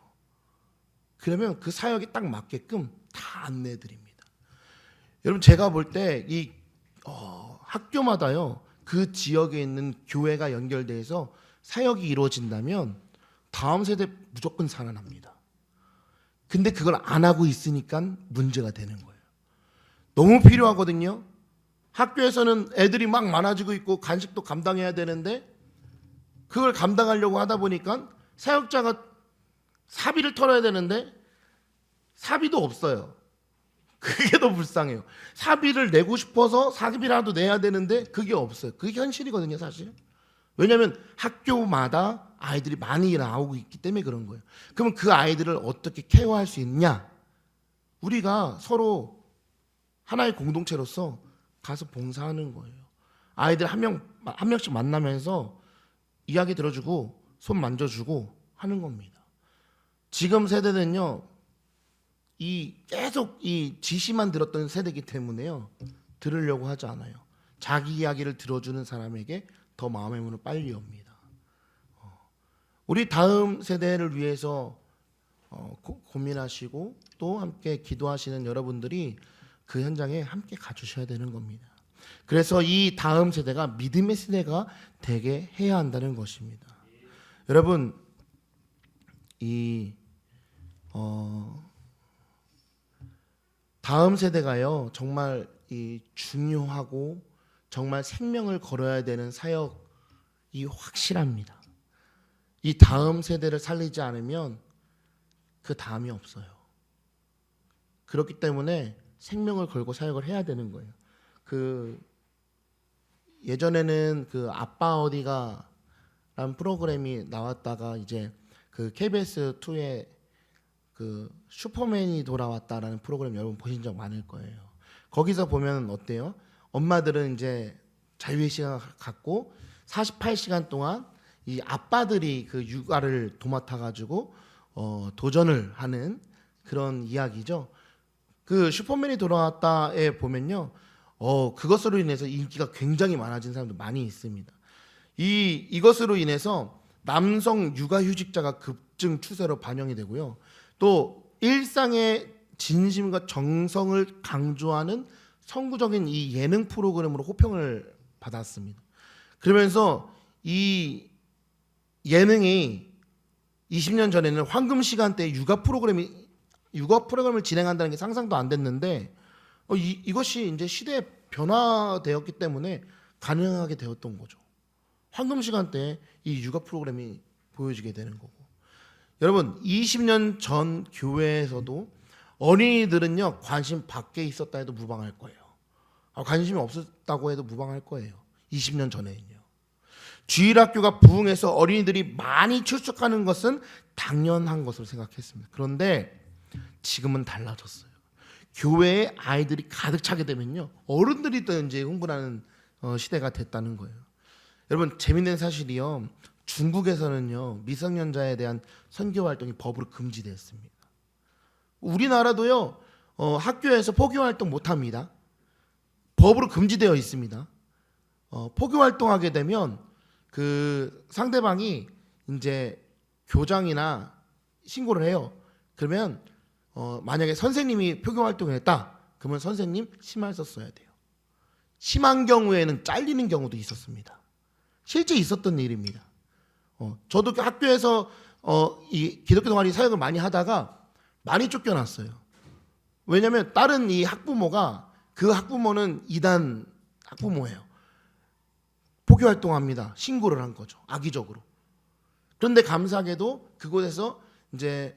Speaker 1: 그러면 그 사역에 딱 맞게끔 다 안내해 드립니다. 여러분 제가 볼 때 이 학교마다요 그 지역에 있는 교회가 연결돼서 사역이 이루어진다면 다음 세대 무조건 살아납니다. 근데 그걸 안 하고 있으니까 문제가 되는 거예요. 너무 필요하거든요. 학교에서는 애들이 막 많아지고 있고 간식도 감당해야 되는데 그걸 감당하려고 하다 보니까 사역자가 사비를 털어야 되는데 사비도 없어요. 그게 더 불쌍해요. 사비를 내고 싶어서 사비라도 내야 되는데 그게 없어요. 그게 현실이거든요, 사실. 왜냐하면 학교마다 아이들이 많이 나오고 있기 때문에 그런 거예요. 그러면 그 아이들을 어떻게 케어할 수 있냐? 우리가 서로 하나의 공동체로서 가서 봉사하는 거예요. 아이들 한 명씩 만나면서 이야기 들어주고 손 만져주고 하는 겁니다. 지금 세대는요, 계속 이 지시만 들었던 세대이기 때문에요, 들으려고 하지 않아요. 자기 이야기를 들어주는 사람에게 더 마음의 문을 빨리 엽니다. 우리 다음 세대를 위해서 고민하시고 또 함께 기도하시는 여러분들이 그 현장에 함께 가주셔야 되는 겁니다. 그래서 이 다음 세대가 믿음의 세대가 되게 해야 한다는 것입니다. 여러분 다음 세대가요 정말 중요하고 정말 생명을 걸어야 되는 사역이 확실합니다. 이 다음 세대를 살리지 않으면 그 다음이 없어요. 그렇기 때문에 생명을 걸고 사역을 해야 되는 거예요. 예전에는 그 아빠 어디가 라는 프로그램이 나왔다가 이제 그 KBS2에 그 슈퍼맨이 돌아왔다라는 프로그램 여러분 보신 적 많을 거예요. 거기서 보면 어때요? 엄마들은 이제 자유의 시간을 갖고 48시간 동안 이 아빠들이 그 육아를 도맡아 가지고 도전을 하는 그런 이야기죠. 그 슈퍼맨이 돌아왔다에 보면요, 그것으로 인해서 인기가 굉장히 많아진 사람도 많이 있습니다. 이것으로 인해서 남성 육아휴직자가 급증 추세로 반영이 되고요. 또 일상의 진심과 정성을 강조하는 선구적인 이 예능 프로그램으로 호평을 받았습니다. 그러면서 이 예능이 20년 전에는 황금 시간대에 육아 프로그램을 진행한다는 게 상상도 안 됐는데 이것이 이제 시대에 변화되었기 때문에 가능하게 되었던 거죠. 황금 시간대에 이 육아 프로그램이 보여지게 되는 거고. 여러분 20년 전 교회에서도 어린이들은요 관심 밖에 있었다 해도 무방할 거예요. 관심이 없었다고 해도 무방할 거예요. 20년 전에는요. 주일학교가 부흥해서 어린이들이 많이 출석하는 것은 당연한 것으로 생각했습니다. 그런데 지금은 달라졌어요. 교회에 아이들이 가득 차게 되면요 어른들이 또 이제 흥분하는 시대가 됐다는 거예요. 여러분 재밌는 사실이요, 중국에서는요 미성년자에 대한 선교 활동이 법으로 금지되었습니다. 우리나라도요 학교에서 포교 활동 못합니다. 법으로 금지되어 있습니다. 포교 활동하게 되면 그 상대방이 이제 교장이나 신고를 해요. 그러면 만약에 선생님이 포교 활동을 했다, 그러면 선생님 심할서 써야 돼요. 심한 경우에는 잘리는 경우도 있었습니다. 실제 있었던 일입니다. 저도 학교에서 이 기독교 동아리 사역을 많이 하다가 많이 쫓겨났어요. 왜냐하면 다른 이 학부모가, 그 학부모는 이단 학부모예요. 포교 활동합니다. 신고를 한 거죠. 악의적으로. 그런데 감사하게도 그곳에서 이제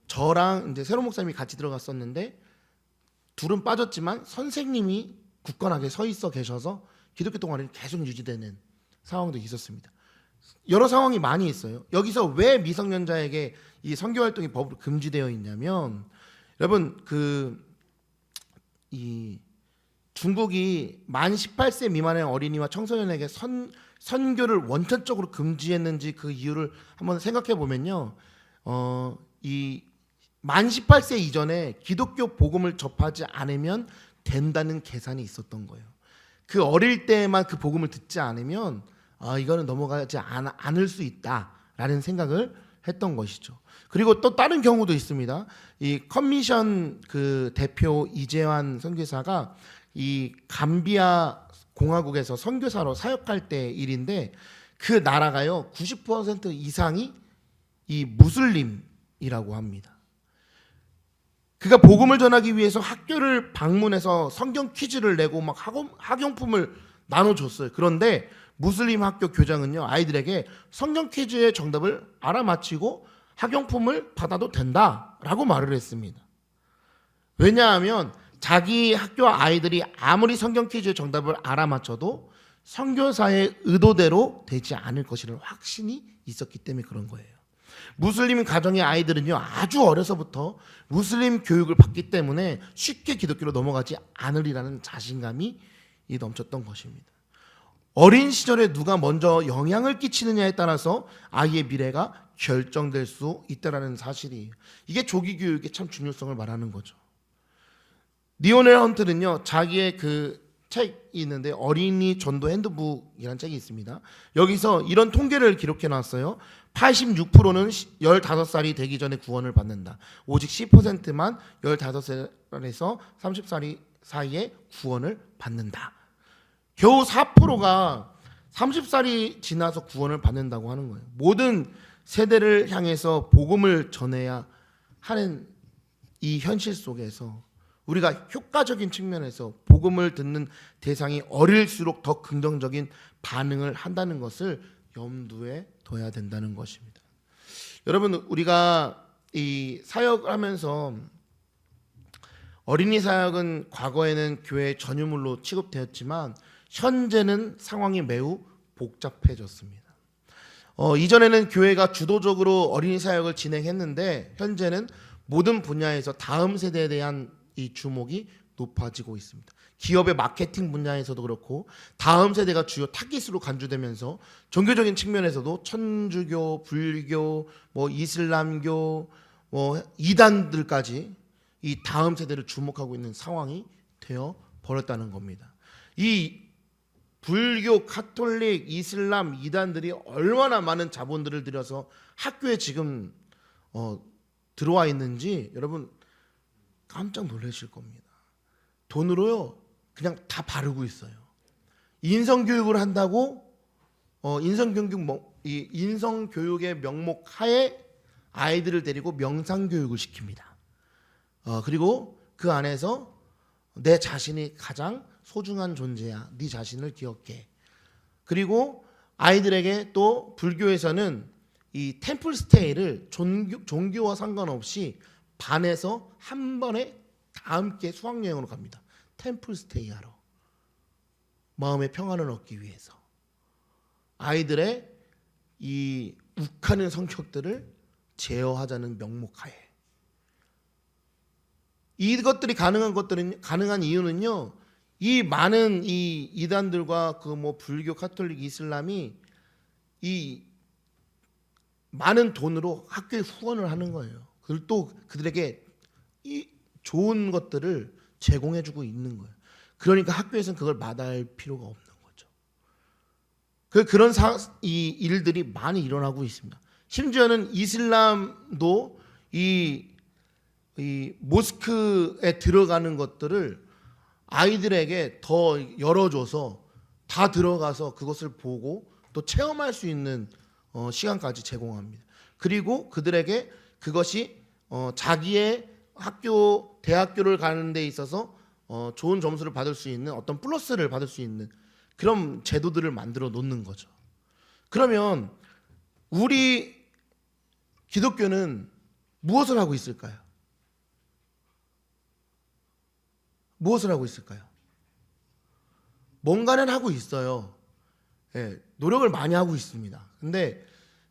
Speaker 1: 저랑 이제 새로 목사님이 같이 들어갔었는데 둘은 빠졌지만 선생님이 굳건하게 서 있어 계셔서 기독교 동아리는 계속 유지되는 상황도 있었습니다. 여러 상황이 많이 있어요. 여기서 왜 미성년자에게 이 선교 활동이 법으로 금지되어 있냐면, 여러분 이 중국이 만 18세 미만의 어린이와 청소년에게 선교를 원천적으로 금지했는지 그 이유를 한번 생각해 보면요, 이 만 18세 이전에 기독교 복음을 접하지 않으면 된다는 계산이 있었던 거예요. 그 어릴 때만 그 복음을 듣지 않으면 이거는 넘어가지 않을 수 있다라는 생각을 했던 것이죠. 그리고 또 다른 경우도 있습니다. 이 컨미션 그 대표 이재환 선교사가 이 감비아 공화국에서 선교사로 사역할 때 일인데, 그 나라가요 90% 이상이 이 무슬림이라고 합니다. 그가 복음을 전하기 위해서 학교를 방문해서 성경 퀴즈를 내고 막 학용품을 나눠줬어요. 그런데 무슬림 학교 교장은요 아이들에게 성경 퀴즈의 정답을 알아맞히고 학용품을 받아도 된다라고 말을 했습니다. 왜냐하면 자기 학교 아이들이 아무리 성경 퀴즈의 정답을 알아맞혀도 선교사의 의도대로 되지 않을 것이라는 확신이 있었기 때문에 그런 거예요. 무슬림 가정의 아이들은요 아주 어려서부터 무슬림 교육을 받기 때문에 쉽게 기독교로 넘어가지 않으리라는 자신감이 넘쳤던 것입니다. 어린 시절에 누가 먼저 영향을 끼치느냐에 따라서 아이의 미래가 결정될 수 있다는 사실이에요. 이게 조기 교육의 참 중요성을 말하는 거죠. 리오넬 헌트는요 자기의 그 책이 있는데 어린이 전도 핸드북이라는 책이 있습니다. 여기서 이런 통계를 기록해 놨어요. 86%는 15살이 되기 전에 구원을 받는다. 오직 10%만 15살에서 30살 사이에 구원을 받는다. 겨우 4%가 30살이 지나서 구원을 받는다고 하는 거예요. 모든 세대를 향해서 복음을 전해야 하는 이 현실 속에서 우리가 효과적인 측면에서 복음을 듣는 대상이 어릴수록 더 긍정적인 반응을 한다는 것을 염두에 둬야 된다는 것입니다. 여러분, 우리가 이 사역을 하면서 어린이 사역은 과거에는 교회의 전유물로 취급되었지만 현재는 상황이 매우 복잡해졌습니다. 이전에는 교회가 주도적으로 어린이 사역을 진행했는데 현재는 모든 분야에서 다음 세대에 대한 이 주목이 높아지고 있습니다. 기업의 마케팅 분야에서도 그렇고 다음 세대가 주요 타깃으로 간주되면서 종교적인 측면에서도 천주교, 불교, 뭐 이슬람교, 뭐 이단들까지 이 다음 세대를 주목하고 있는 상황이 되어 버렸다는 겁니다. 이 불교, 카톨릭, 이슬람, 이단들이 얼마나 많은 자본들을 들여서 학교에 지금 들어와 있는지 여러분 깜짝 놀라실 겁니다. 돈으로요 그냥 다 바르고 있어요. 인성교육을 한다고 인성교육의 명목 하에 아이들을 데리고 명상교육을 시킵니다. 그리고 그 안에서 내 자신이 가장 소중한 존재야. 네 자신을 기억해. 그리고 아이들에게 또 불교에서는 이 템플 스테이를 종교와 상관없이 반에서 한 번에 다 함께 수학여행으로 갑니다. 템플 스테이 하러. 마음의 평안을 얻기 위해서. 아이들의 이 욱하는 성격들을 제어하자는 명목하에. 이것들이 가능한 이유는요. 이 많은 이 이단들과 그 뭐 불교, 카톨릭, 이슬람이 이 많은 돈으로 학교에 후원을 하는 거예요. 그리고 또 그들에게 이 좋은 것들을 제공해주고 있는 거예요. 그러니까 학교에서는 그걸 마다할 필요가 없는 거죠. 그런 이 일들이 많이 일어나고 있습니다. 심지어는 이슬람도 이 모스크에 들어가는 것들을 아이들에게 더 열어줘서 다 들어가서 그것을 보고 또 체험할 수 있는 시간까지 제공합니다. 그리고 그들에게 그것이 자기의 대학교를 가는 데 있어서 좋은 점수를 받을 수 있는 어떤 플러스를 받을 수 있는 그런 제도들을 만들어 놓는 거죠. 그러면 우리 기독교는 무엇을 하고 있을까요? 무엇을 하고 있을까요? 뭔가는 하고 있어요. 예, 노력을 많이 하고 있습니다. 근데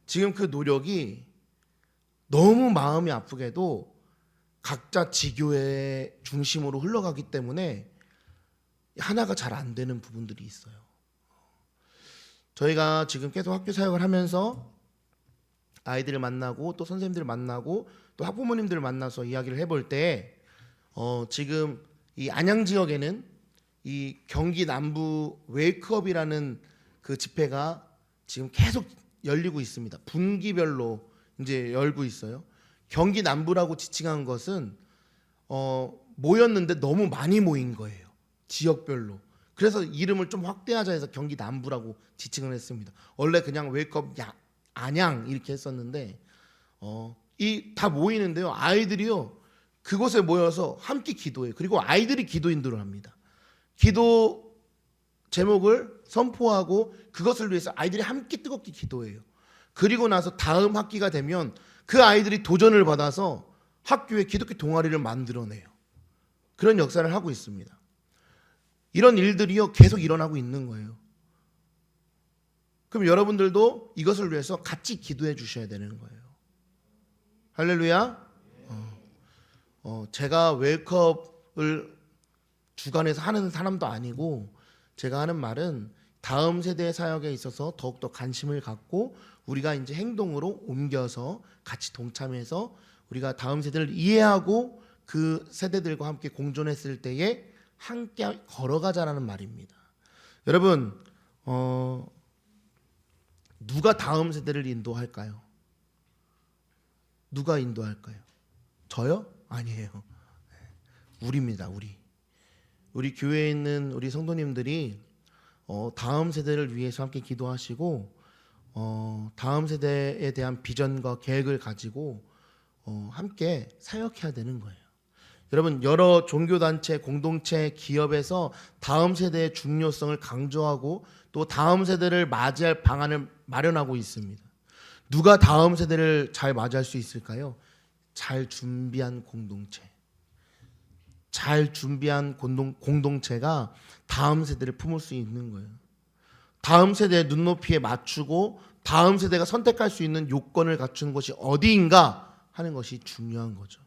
Speaker 1: 지금 그 노력이 너무 마음이 아프게도 각자 지교의 중심으로 흘러가기 때문에 하나가 잘 안 되는 부분들이 있어요. 저희가 지금 계속 학교 사역을 하면서 아이들을 만나고 또 선생님들을 만나고 또 학부모님들을 만나서 이야기를 해볼 때 지금 이 안양 지역에는 이 경기 남부 웨이크업이라는 그 집회가 지금 계속 열리고 있습니다. 분기별로 이제 열고 있어요. 경기 남부라고 지칭한 것은 모였는데 너무 많이 모인 거예요. 지역별로. 그래서 이름을 좀 확대하자 해서 경기 남부라고 지칭을 했습니다. 원래 그냥 웨이크업 안양 이렇게 했었는데 이 다 모이는데요. 아이들이요. 그곳에 모여서 함께 기도해요. 그리고 아이들이 기도 인도를 합니다. 기도 제목을 선포하고 그것을 위해서 아이들이 함께 뜨겁게 기도해요. 그리고 나서 다음 학기가 되면 그 아이들이 도전을 받아서 학교에 기독교 동아리를 만들어내요. 그런 역사를 하고 있습니다. 이런 일들이요 계속 일어나고 있는 거예요. 그럼 여러분들도 이것을 위해서 같이 기도해 주셔야 되는 거예요. 할렐루야. 제가 웨이크업을 주관해서 하는 사람도 아니고 제가 하는 말은 다음 세대의 사역에 있어서 더욱더 관심을 갖고 우리가 이제 행동으로 옮겨서 같이 동참해서 우리가 다음 세대를 이해하고 그 세대들과 함께 공존했을 때에 함께 걸어가자라는 말입니다. 여러분 누가 다음 세대를 인도할까요? 누가 인도할까요? 저요? 아니에요. 우리입니다. 우리 교회에 있는 우리 성도님들이 다음 세대를 위해서 함께 기도하시고 다음 세대에 대한 비전과 계획을 가지고 함께 사역해야 되는 거예요. 여러분 여러 종교단체, 공동체, 기업에서 다음 세대의 중요성을 강조하고 또 다음 세대를 맞이할 방안을 마련하고 있습니다. 누가 다음 세대를 잘 맞이할 수 있을까요? 잘 준비한 공동체. 잘 준비한 공동체가 다음 세대를 품을 수 있는 거예요. 다음 세대의 눈높이에 맞추고 다음 세대가 선택할 수 있는 요건을 갖춘 곳이 어디인가 하는 것이 중요한 거죠.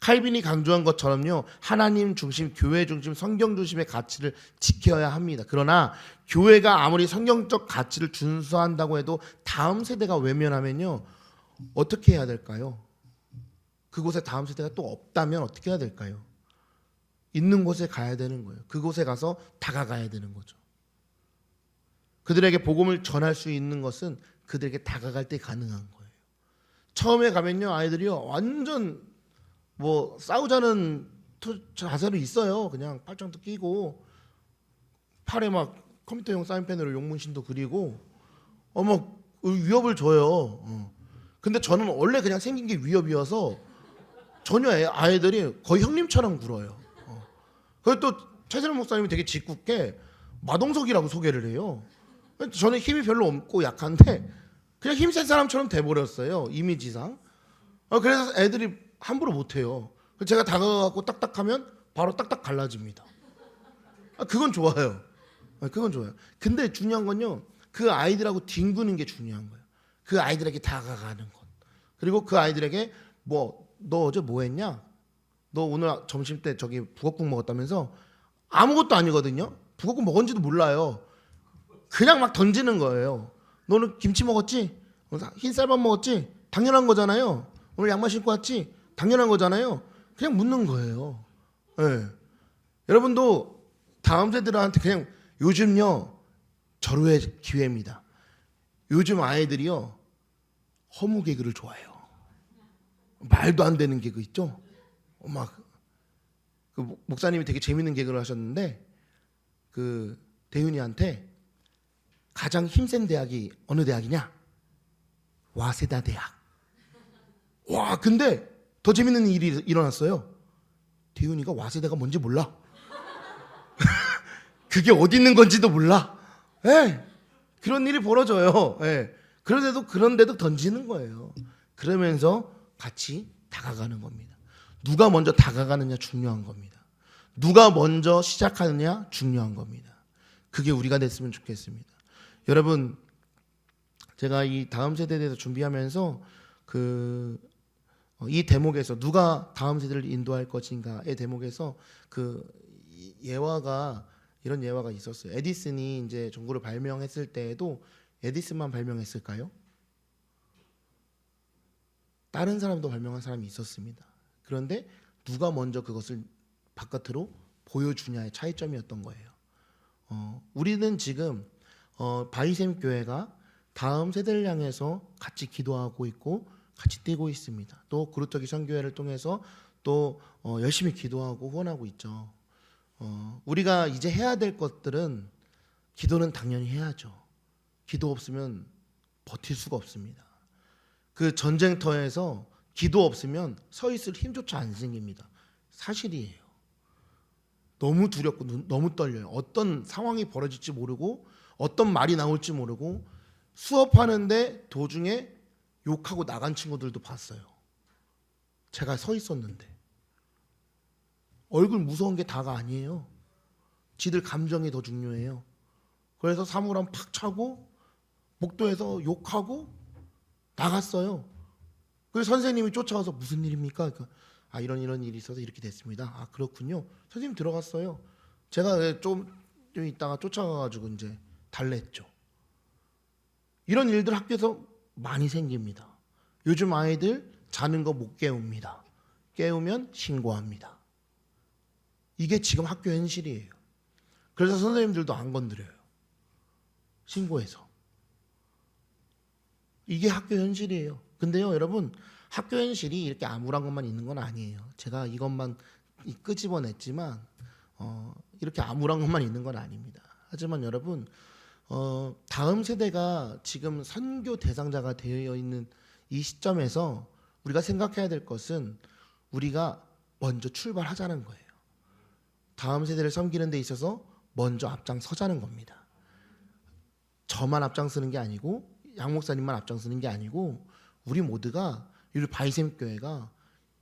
Speaker 1: 칼빈이 강조한 것처럼요, 하나님 중심, 교회 중심, 성경 중심의 가치를 지켜야 합니다. 그러나 교회가 아무리 성경적 가치를 준수한다고 해도 다음 세대가 외면하면요, 어떻게 해야 될까요? 그곳에 다음 세대가 또 없다면 어떻게 해야 될까요? 있는 곳에 가야 되는 거예요. 그곳에 가서 다가가야 되는 거죠. 그들에게 복음을 전할 수 있는 것은 그들에게 다가갈 때 가능한 거예요. 처음에 가면요, 아이들이요 완전 뭐 싸우자는 자세로 있어요. 그냥 팔짱도 끼고 팔에 막 컴퓨터용 사인펜으로 용문신도 그리고 막 위협을 줘요. 근데 저는 원래 그냥 생긴 게 위협이어서 전혀 아이들이 거의 형님처럼 굴어요. 그리고 또 최선호 목사님이 되게 짓궂게 마동석이라고 소개를 해요. 저는 힘이 별로 없고 약한데 그냥 힘센 사람처럼 돼버렸어요, 이미지상. 그래서 애들이 함부로 못해요. 제가 다가가고 딱딱하면 바로 딱딱 갈라집니다. 그건 좋아요. 그건 좋아요. 근데 중요한 건요, 그 아이들하고 뒹구는 게 중요한 거예요. 그 아이들에게 다가가는 것. 그리고 그 아이들에게 너 어제 뭐 했냐? 너 오늘 점심 때 저기 북엇국 먹었다면서? 아무것도 아니거든요. 북엇국 먹은지도 몰라요. 그냥 막 던지는 거예요. 너는 김치 먹었지? 흰 쌀밥 먹었지? 당연한 거잖아요. 오늘 양말 신고 왔지? 당연한 거잖아요. 그냥 묻는 거예요. 네. 여러분도 다음 세대들한테 그냥, 요즘요 절호의 기회입니다. 요즘 아이들이요 허무 개그를 좋아해요. 말도 안 되는 개그 있죠? 그 목사님이 되게 재밌는 개그를 하셨는데, 그 대윤이한테 가장 힘센 대학이 어느 대학이냐? 와세다 대학. 와, 근데 더 재밌는 일이 일어났어요. 대윤이가 와세다가 뭔지 몰라. 그게 어디 있는 건지도 몰라. 예. 그런 일이 벌어져요. 예. 그런데도 던지는 거예요. 그러면서 같이 다가가는 겁니다. 누가 먼저 다가가느냐 중요한 겁니다. 누가 먼저 시작하느냐 중요한 겁니다. 그게 우리가 됐으면 좋겠습니다. 여러분, 제가 이 다음 세대에 대해서 준비하면서 이 대목에서 누가 다음 세대를 인도할 것인가의 대목에서 이런 예화가 있었어요. 에디슨이 이제 전구를 발명했을 때에도 에디슨만 발명했을까요? 다른 사람도 발명한 사람이 있었습니다. 그런데 누가 먼저 그것을 바깥으로 보여주냐의 차이점이었던 거예요. 우리는 지금 바이샘 교회가 다음 세대를 향해서 같이 기도하고 있고 같이 뛰고 있습니다. 또 그루터기 선교회를 통해서 또 열심히 기도하고 후원하고 있죠. 우리가 이제 해야 될 것들은, 기도는 당연히 해야죠. 기도 없으면 버틸 수가 없습니다. 그 전쟁터에서 기도 없으면 서 있을 힘조차 안 생깁니다. 사실이에요. 너무 두렵고 너무 떨려요. 어떤 상황이 벌어질지 모르고 어떤 말이 나올지 모르고, 수업하는데 도중에 욕하고 나간 친구들도 봤어요. 제가 서 있었는데. 얼굴 무서운 게 다가 아니에요. 지들 감정이 더 중요해요. 그래서 사물함 팍 차고 복도에서 욕하고 나갔어요. 그래서 선생님이 쫓아와서 무슨 일입니까? 그러니까 이런 일이 있어서 이렇게 됐습니다. 그렇군요. 선생님 들어갔어요. 제가 좀 있다가 쫓아가가지고 이제 달랬죠. 이런 일들 학교에서 많이 생깁니다. 요즘 아이들 자는 거 못 깨웁니다. 깨우면 신고합니다. 이게 지금 학교 현실이에요. 그래서 선생님들도 안 건드려요. 신고해서. 이게 학교 현실이에요. 근데요, 여러분, 학교 현실이 이렇게 암울한 것만 있는 건 아니에요. 제가 이것만 끄집어냈지만 이렇게 암울한 것만 있는 건 아닙니다. 하지만 여러분, 다음 세대가 지금 선교 대상자가 되어 있는 이 시점에서 우리가 생각해야 될 것은, 우리가 먼저 출발하자는 거예요. 다음 세대를 섬기는 데 있어서 먼저 앞장서자는 겁니다. 저만 앞장서는 게 아니고, 양 목사님만 앞장서는 게 아니고, 우리 모두가, 우리 바이샘 교회가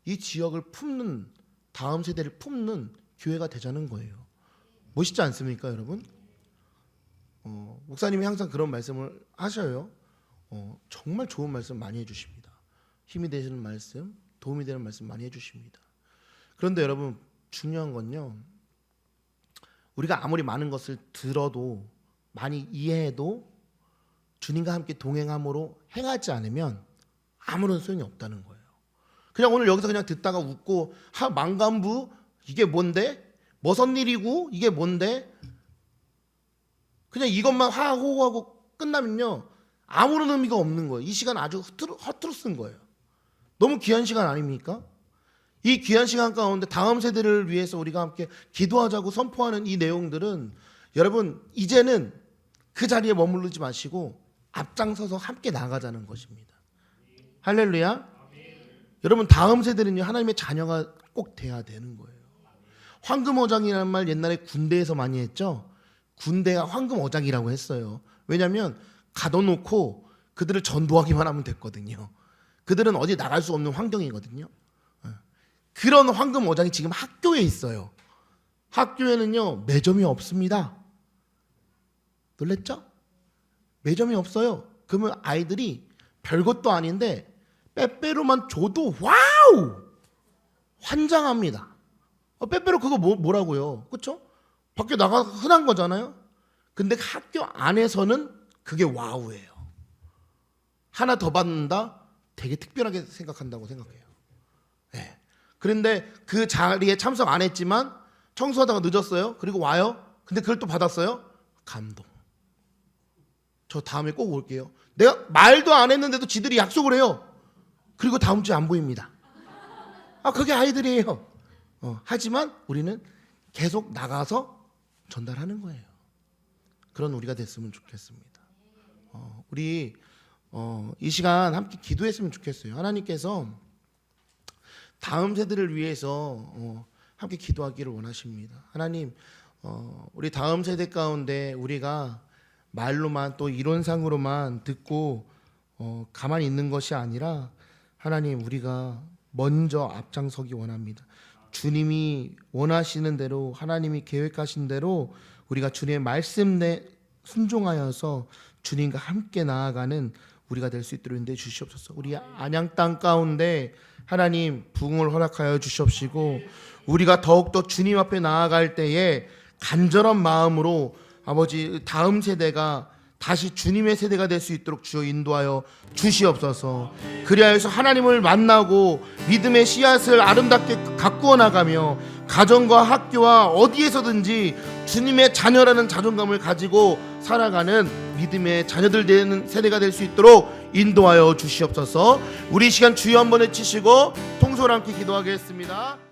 Speaker 1: 이 지역을 품는, 다음 세대를 품는 교회가 되자는 거예요. 멋있지 않습니까, 여러분? 목사님이 항상 그런 말씀을 하셔요. 정말 좋은 말씀 많이 해주십니다. 힘이 되시는 말씀, 도움이 되는 말씀 많이 해주십니다. 그런데 여러분 중요한 건요, 우리가 아무리 많은 것을 들어도 많이 이해해도 주님과 함께 동행함으로 행하지 않으면 아무런 소용이 없다는 거예요. 그냥 오늘 여기서 그냥 듣다가 웃고 망간부 이게 뭔데? 무슨 일이고 이게 뭔데? 그냥 이것만 하고 끝나면요 아무런 의미가 없는 거예요. 이 시간 아주 허투루 쓴 거예요. 너무 귀한 시간 아닙니까? 이 귀한 시간 가운데 다음 세대를 위해서 우리가 함께 기도하자고 선포하는 이 내용들은 여러분 이제는 그 자리에 머무르지 마시고 앞장서서 함께 나가자는 것입니다. 할렐루야. 여러분 다음 세대는요 하나님의 자녀가 꼭 돼야 되는 거예요. 황금어장이라는 말 옛날에 군대에서 많이 했죠. 군대가 황금어장이라고 했어요. 왜냐하면 가둬놓고 그들을 전도하기만 하면 됐거든요. 그들은 어디 나갈 수 없는 환경이거든요. 그런 황금어장이 지금 학교에 있어요. 학교에는요 매점이 없습니다. 놀랬죠? 매점이 없어요. 그러면 아이들이 별것도 아닌데 빼빼로만 줘도 와우! 환장합니다. 빼빼로 그거 뭐라고요? 그렇죠? 밖에 나가 흔한 거잖아요. 근데 학교 안에서는 그게 와우예요. 하나 더 받는다? 되게 특별하게 생각한다고 생각해요. 네. 그런데 그 자리에 참석 안 했지만 청소하다가 늦었어요. 그리고 와요. 근데 그걸 또 받았어요. 감동. 저 다음에 꼭 올게요. 내가 말도 안 했는데도 지들이 약속을 해요. 그리고 다음 주에 안 보입니다. 그게 아이들이에요. 하지만 우리는 계속 나가서 전달하는 거예요. 그런 우리가 됐으면 좋겠습니다. 우리 이 시간 함께 기도했으면 좋겠어요. 하나님께서 다음 세대를 위해서 함께 기도하기를 원하십니다. 하나님, 우리 다음 세대 가운데 우리가 말로만 또 이론상으로만 듣고 가만히 있는 것이 아니라 하나님 우리가 먼저 앞장서기 원합니다. 주님이 원하시는 대로 하나님이 계획하신 대로 우리가 주님의 말씀에 순종하여서 주님과 함께 나아가는 우리가 될 수 있도록 인도해 주시옵소서. 우리 안양 땅 가운데 하나님 부흥을 허락하여 주시옵시고 우리가 더욱더 주님 앞에 나아갈 때에 간절한 마음으로 아버지 다음 세대가 다시 주님의 세대가 될 수 있도록 주여 인도하여 주시옵소서. 그리하여서 하나님을 만나고 믿음의 씨앗을 아름답게 가꾸어 나가며 가정과 학교와 어디에서든지 주님의 자녀라는 자존감을 가지고 살아가는 믿음의 자녀들 되는 세대가 될 수 있도록 인도하여 주시옵소서. 우리 시간 주여 한번 외치시고 통솔 함께 기도하겠습니다.